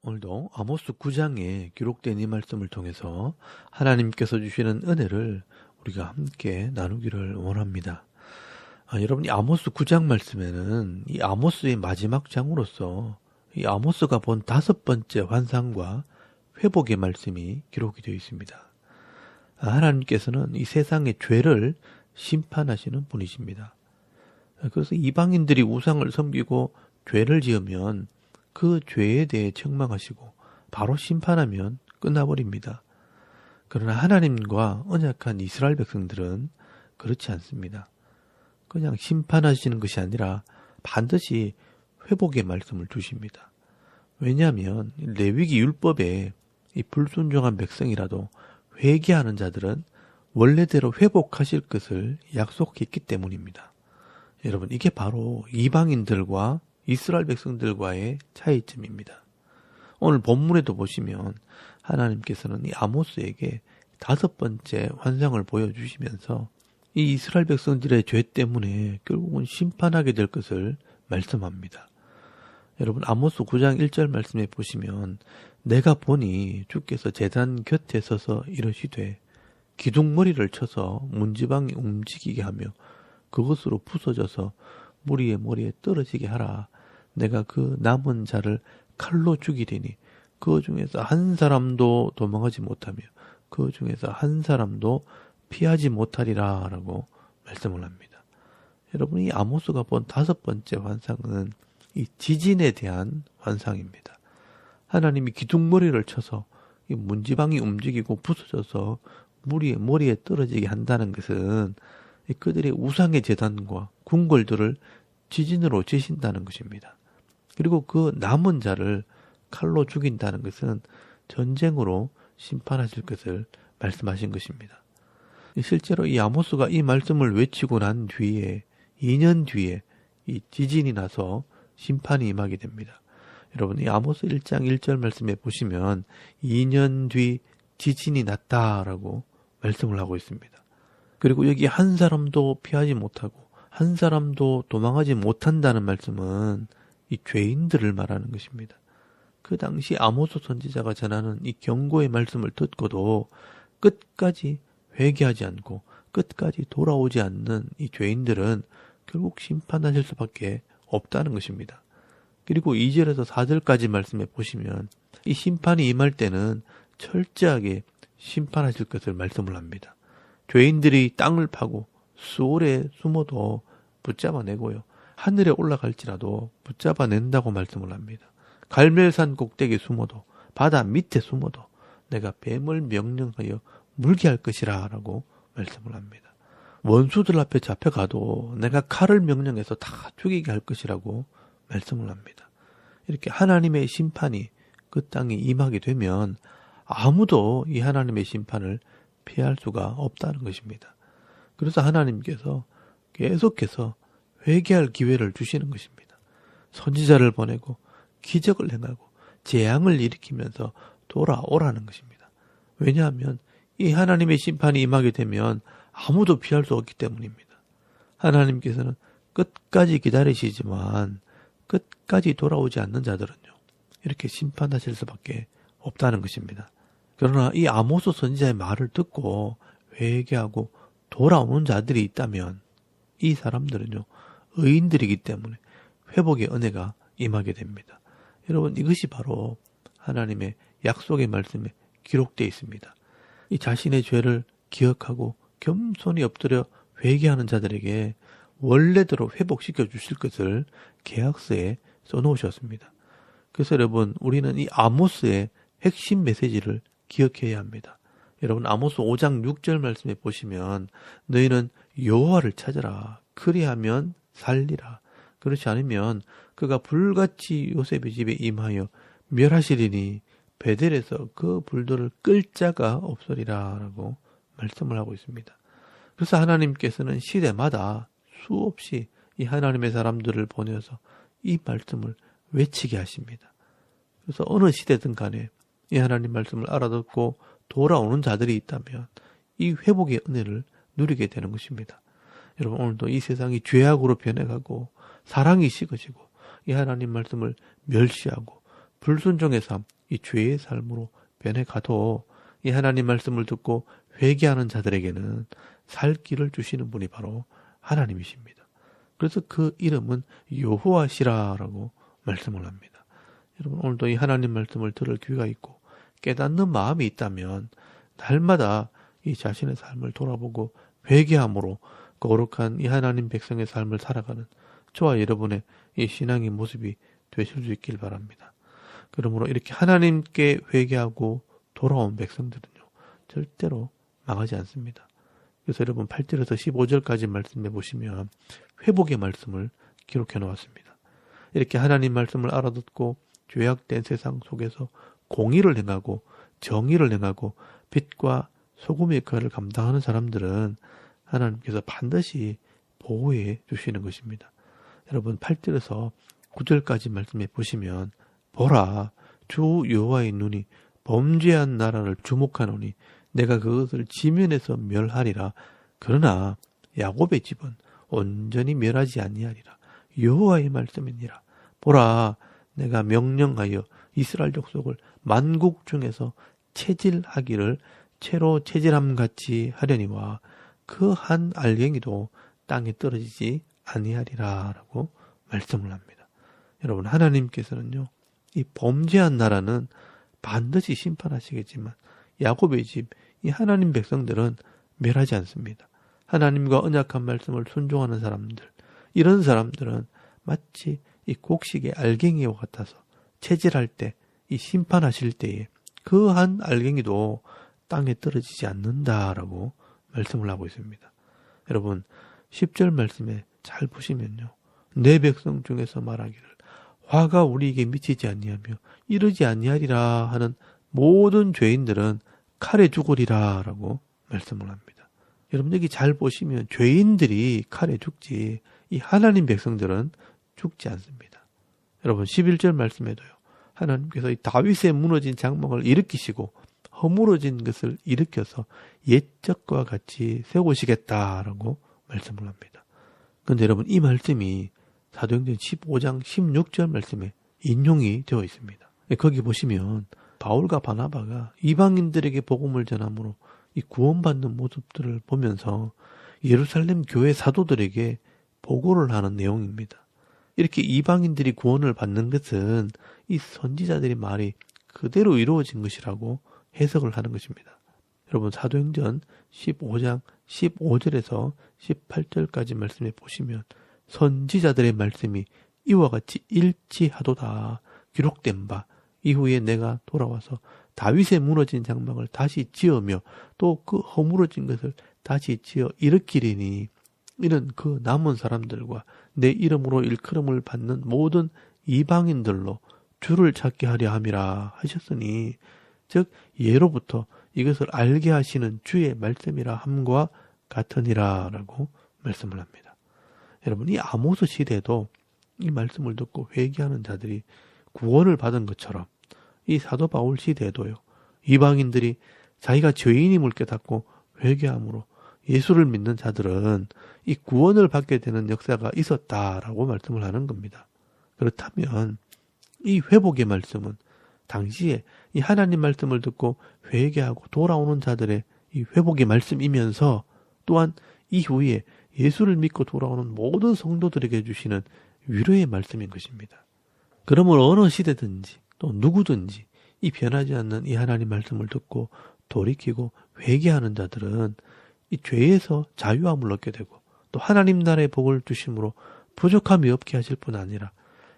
오늘도 아모스 9장에 기록된 이 말씀을 통해서 하나님께서 주시는 은혜를 우리가 함께 나누기를 원합니다. 여러분, 이 아모스 9장 말씀에는 이 아모스의 마지막 장으로서 이 아모스가 본 5번째 환상과 회복의 말씀이 기록이 되어 있습니다. 하나님께서는 이 세상의 죄를 심판하시는 분이십니다. 그래서 이방인들이 우상을 섬기고 죄를 지으면 그 죄에 대해 책망하시고 바로 심판하면 끝나버립니다. 그러나 하나님과 언약한 이스라엘 백성들은 그렇지 않습니다. 그냥 심판하시는 것이 아니라 반드시 회복의 말씀을 주십니다. 왜냐하면 레위기 율법에 이 불순종한 백성이라도 회개하는 자들은 원래대로 회복하실 것을 약속했기 때문입니다. 여러분, 이게 바로 이방인들과 이스라엘 백성들과의 차이점입니다. 오늘 본문에도 보시면 하나님께서는 이 아모스에게 5번째 환상을 보여주시면서 이 이스라엘 백성들의 죄 때문에 결국은 심판하게 될 것을 말씀합니다. 여러분, 아모스 9장 1절 말씀에 보시면 내가 보니 주께서 제단 곁에 서서 이러시되 기둥머리를 쳐서 문지방이 움직이게 하며 그것으로 부서져서 무리의 머리에 떨어지게 하라. 내가 그 남은 자를 칼로 죽이리니 그 중에서 한 사람도 도망하지 못하며 그 중에서 한 사람도 피하지 못하리라 라고 말씀을 합니다. 여러분, 이 아모스가 본 5번째 환상은 이 지진에 대한 환상입니다. 하나님이 기둥머리를 쳐서 이 문지방이 움직이고 부서져서 무리의 머리에 떨어지게 한다는 것은 그들의 우상의 제단과 궁궐들을 지진으로 지신다는 것입니다. 그리고 그 남은 자를 칼로 죽인다는 것은 전쟁으로 심판하실 것을 말씀하신 것입니다. 실제로 이 아모스가 이 말씀을 외치고 난 뒤에 2년 뒤에 이 지진이 나서 심판이 임하게 됩니다. 여러분, 이 아모스 1장 1절 말씀에 보시면 2년 뒤 지진이 났다라고 말씀을 하고 있습니다. 그리고 여기 한 사람도 피하지 못하고 한 사람도 도망하지 못한다는 말씀은 이 죄인들을 말하는 것입니다. 그 당시 아모스 선지자가 전하는 이 경고의 말씀을 듣고도 끝까지 회개하지 않고 끝까지 돌아오지 않는 이 죄인들은 결국 심판하실 수밖에 없다는 것입니다. 그리고 2절에서 4절까지 말씀해 보시면 이 심판이 임할 때는 철저하게 심판하실 것을 말씀을 합니다. 죄인들이 땅을 파고 수월에 숨어도 붙잡아내고요. 하늘에 올라갈지라도 붙잡아낸다고 말씀을 합니다. 갈멜산 꼭대기에 숨어도 바다 밑에 숨어도 내가 뱀을 명령하여 물게 할 것이라 라고 말씀을 합니다. 원수들 앞에 잡혀가도 내가 칼을 명령해서 다 죽이게 할 것이라고 말씀을 합니다. 이렇게 하나님의 심판이 그 땅에 임하게 되면 아무도 이 하나님의 심판을 피할 수가 없다는 것입니다. 그래서 하나님께서 계속해서 회개할 기회를 주시는 것입니다. 선지자를 보내고 기적을 행하고 재앙을 일으키면서 돌아오라는 것입니다. 왜냐하면 이 하나님의 심판이 임하게 되면 아무도 피할 수 없기 때문입니다. 하나님께서는 끝까지 기다리시지만 끝까지 돌아오지 않는 자들은요, 이렇게 심판하실 수밖에 없다는 것입니다. 그러나 이 아모스 선지자의 말을 듣고 회개하고 돌아오는 자들이 있다면 이 사람들은요, 의인들이기 때문에 회복의 은혜가 임하게 됩니다. 여러분, 이것이 바로 하나님의 약속의 말씀에 기록되어 있습니다. 이 자신의 죄를 기억하고 겸손히 엎드려 회개하는 자들에게 원래대로 회복시켜 주실 것을 계약서에 써놓으셨습니다. 그래서 여러분, 우리는 이 아모스의 핵심 메시지를 기억해야 합니다. 여러분, 아모스 5장 6절 말씀에 보시면 너희는 여호와를 찾으라. 그리하면 살리라. 그렇지 않으면 그가 불같이 요셉의 집에 임하여 멸하시리니 베델에서 그 불도를 끌 자가 없으리라 라고 말씀을 하고 있습니다. 그래서 하나님께서는 시대마다 수없이 이 하나님의 사람들을 보내서 이 말씀을 외치게 하십니다. 그래서 어느 시대든 간에 이 하나님 말씀을 알아듣고 돌아오는 자들이 있다면 이 회복의 은혜를 누리게 되는 것입니다. 여러분 오늘도 이 세상이 죄악으로 변해가고 사랑이 식어지고 이 하나님 말씀을 멸시하고 불순종의 삶, 이 죄의 삶으로 변해가도 이 하나님 말씀을 듣고 회개하는 자들에게는 살 길을 주시는 분이 바로 하나님이십니다. 그래서 그 이름은 여호와시라라고 말씀을 합니다. 여러분 오늘도 이 하나님 말씀을 들을 귀가 있고 깨닫는 마음이 있다면 날마다 이 자신의 삶을 돌아보고 회개함으로 거룩한 이 하나님 백성의 삶을 살아가는 저와 여러분의 이 신앙의 모습이 되실 수 있길 바랍니다. 그러므로 이렇게 하나님께 회개하고 돌아온 백성들은요, 절대로 망하지 않습니다. 그래서 여러분 8절에서 15절까지 말씀해 보시면 회복의 말씀을 기록해 놓았습니다. 이렇게 하나님 말씀을 알아듣고 죄악된 세상 속에서 공의를 행하고 정의를 행하고 빛과 소금의 역할을 감당하는 사람들은 하나님께서 반드시 보호해 주시는 것입니다. 여러분 8절에서 9절까지 말씀해 보시면 보라 주 여호와의 눈이 범죄한 나라를 주목하노니 내가 그것을 지면에서 멸하리라. 그러나 야곱의 집은 온전히 멸하지 아니하리라. 여호와의 말씀이니라. 보라 내가 명령하여 이스라엘 족속을 만국 중에서 체질하기를 채로 체질함같이 하려니와 그 한 알갱이도 땅에 떨어지지 아니하리라 라고 말씀을 합니다. 여러분 하나님께서는요 이 범죄한 나라는 반드시 심판하시겠지만 야곱의 집, 이 하나님 백성들은 멸하지 않습니다. 하나님과 언약한 말씀을 순종하는 사람들, 이런 사람들은 마치 이 곡식의 알갱이와 같아서 체질할 때, 이 심판하실 때에 그 한 알갱이도 땅에 떨어지지 않는다라고 말씀을 하고 있습니다. 여러분 10절 말씀에 잘 보시면요. 내 백성 중에서 말하기를 화가 우리에게 미치지 아니하며 이르지 아니하리라 하는 모든 죄인들은 칼에 죽으리라 라고 말씀을 합니다. 여러분 여기 잘 보시면 죄인들이 칼에 죽지 이 하나님 백성들은 죽지 않습니다. 여러분 11절 말씀에도요. 하나님께서 이 다윗의 무너진 장막을 일으키시고 허물어진 것을 일으켜서 옛적과 같이 세우시겠다라고 말씀을 합니다. 그런데 여러분 이 말씀이 사도행전 15장 16절 말씀에 인용이 되어 있습니다. 거기 보시면 바울과 바나바가 이방인들에게 복음을 전함으로 이 구원받는 모습들을 보면서 예루살렘 교회 사도들에게 보고를 하는 내용입니다. 이렇게 이방인들이 구원을 받는 것은 이 선지자들의 말이 그대로 이루어진 것이라고 해석을 하는 것입니다. 여러분 사도행전 15장 15절에서 18절까지 말씀해 보시면 선지자들의 말씀이 이와 같이 일치하도다 기록된 바 이후에 내가 돌아와서 다윗의 무너진 장막을 다시 지으며 또 그 허물어진 것을 다시 지어 일으키리니 이는 그 남은 사람들과 내 이름으로 일컬음을 받는 모든 이방인들로 주를 찾게 하려 함이라 하셨으니 즉 예로부터 이것을 알게 하시는 주의 말씀이라 함과 같으니라 라고 말씀을 합니다. 여러분 이 아모스 시대에도 이 말씀을 듣고 회개하는 자들이 구원을 받은 것처럼 이 사도 바울 시대에도요. 이방인들이 자기가 죄인임을 깨닫고 회개함으로 예수를 믿는 자들은 이 구원을 받게 되는 역사가 있었다라고 말씀을 하는 겁니다. 그렇다면 이 회복의 말씀은 당시에 이 하나님 말씀을 듣고 회개하고 돌아오는 자들의 이 회복의 말씀이면서 또한 이후에 예수를 믿고 돌아오는 모든 성도들에게 주시는 위로의 말씀인 것입니다. 그러므로 어느 시대든지 또 누구든지 이 변하지 않는 이 하나님 말씀을 듣고 돌이키고 회개하는 자들은 이 죄에서 자유함을 얻게 되고 또 하나님 나라의 복을 주심으로 부족함이 없게 하실 뿐 아니라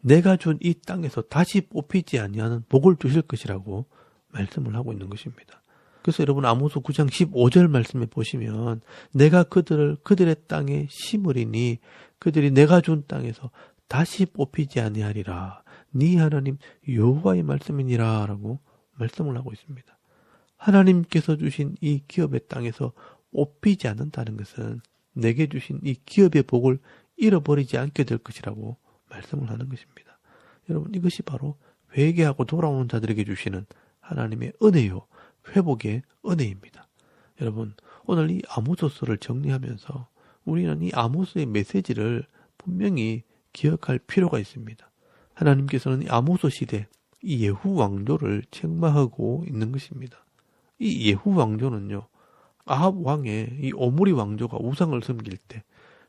내가 준 이 땅에서 다시 뽑히지 아니하는 복을 주실 것이라고 말씀을 하고 있는 것입니다. 그래서 여러분 아모스 9장 15절 말씀에 보시면 내가 그들의 땅에 심으리니 그들이 내가 준 땅에서 다시 뽑히지 아니하리라. 네 하나님 여호와의 말씀이니라 라고 말씀을 하고 있습니다. 하나님께서 주신 이 기업의 땅에서 뽑히지 않는다는 것은 내게 주신 이 기업의 복을 잃어버리지 않게 될 것이라고 말씀을 하는 것입니다. 여러분 이것이 바로 회개하고 돌아오는 자들에게 주시는 하나님의 은혜요 회복의 은혜입니다. 여러분 오늘 이 아모스서를 정리하면서 우리는 이 아모스의 메시지를 분명히 기억할 필요가 있습니다. 하나님께서는 이 아모스 시대 이 예후 왕조를 책망하고 있는 것입니다. 이 예후 왕조는요, 아합 왕의 이 오므리 왕조가 우상을 섬길 때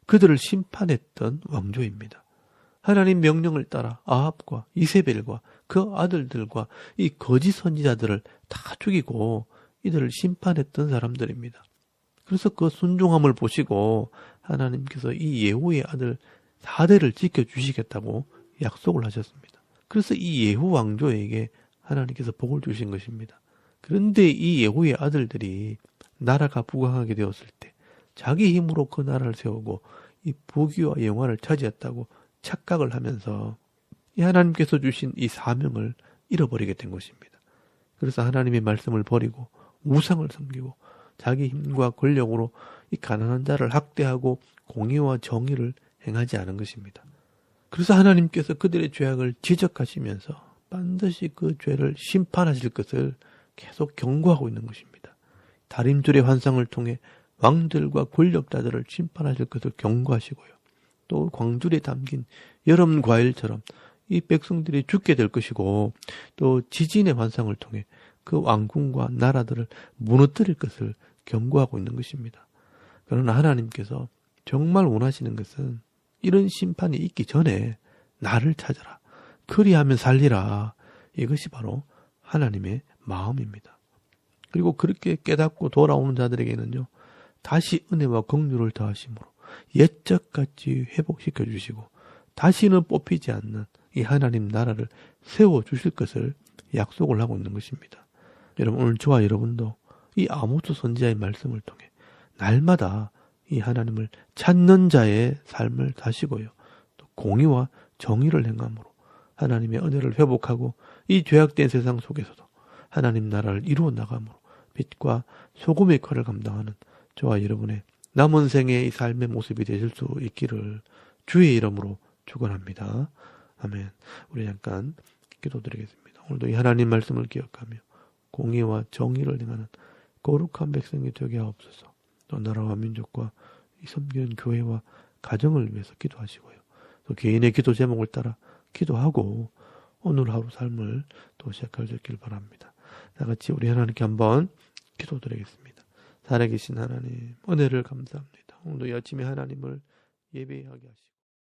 그들을 심판했던 왕조입니다. 하나님 명령을 따라 아합과 이세벨과 그 아들들과 이 거짓 선지자들을 다 죽이고 이들을 심판했던 사람들입니다. 그래서 그 순종함을 보시고 하나님께서 이 예후의 아들 4대를 지켜주시겠다고 약속을 하셨습니다. 그래서 이 예후 왕조에게 하나님께서 복을 주신 것입니다. 그런데 이 예후의 아들들이 나라가 부강하게 되었을 때 자기 힘으로 그 나라를 세우고 이 부귀와 영화를 차지했다고 착각을 하면서 이 하나님께서 주신 이 사명을 잃어버리게 된 것입니다. 그래서 하나님의 말씀을 버리고 우상을 섬기고 자기 힘과 권력으로 이 가난한 자를 학대하고 공의와 정의를 행하지 않은 것입니다. 그래서 하나님께서 그들의 죄악을 지적하시면서 반드시 그 죄를 심판하실 것을 계속 경고하고 있는 것입니다. 다림줄의 환상을 통해 왕들과 권력자들을 심판하실 것을 경고하시고요. 또 광줄에 담긴 여름 과일처럼 이 백성들이 죽게 될 것이고, 또 지진의 환상을 통해 그 왕궁과 나라들을 무너뜨릴 것을 경고하고 있는 것입니다. 그러나 하나님께서 정말 원하시는 것은 이런 심판이 있기 전에 나를 찾아라, 그리하면 살리라, 이것이 바로 하나님의 마음입니다. 그리고 그렇게 깨닫고 돌아오는 자들에게는요, 다시 은혜와 긍휼을 더하심으로 옛적같이 회복시켜 주시고 다시는 뽑히지 않는 이 하나님 나라를 세워주실 것을 약속을 하고 있는 것입니다. 여러분, 오늘 저와 여러분도 이 아모스 선지자의 말씀을 통해 날마다 이 하나님을 찾는 자의 삶을 사시고요, 또 공의와 정의를 행함으로 하나님의 은혜를 회복하고 이 죄악된 세상 속에서도 하나님 나라를 이루어 나감으로 빛과 소금의 역할을 감당하는 저와 여러분의 남은 생의 이 삶의 모습이 되실 수 있기를 주의 이름으로 축원합니다. 아멘. 우리 잠깐 기도드리겠습니다. 오늘도 이 하나님 말씀을 기억하며 공의와 정의를 행하는 거룩한 백성이 되게 하옵소서. 또 나라와 민족과 이 섬기는 교회와 가정을 위해서 기도하시고요, 또 개인의 기도 제목을 따라 기도하고 오늘 하루 삶을 또 시작할 수 있길 바랍니다. 다 같이 우리 하나님께 한번 기도드리겠습니다. 살아계신 하나님, 은혜를 감사합니다. 오늘도 이 아침에 하나님을 예배하게 하시고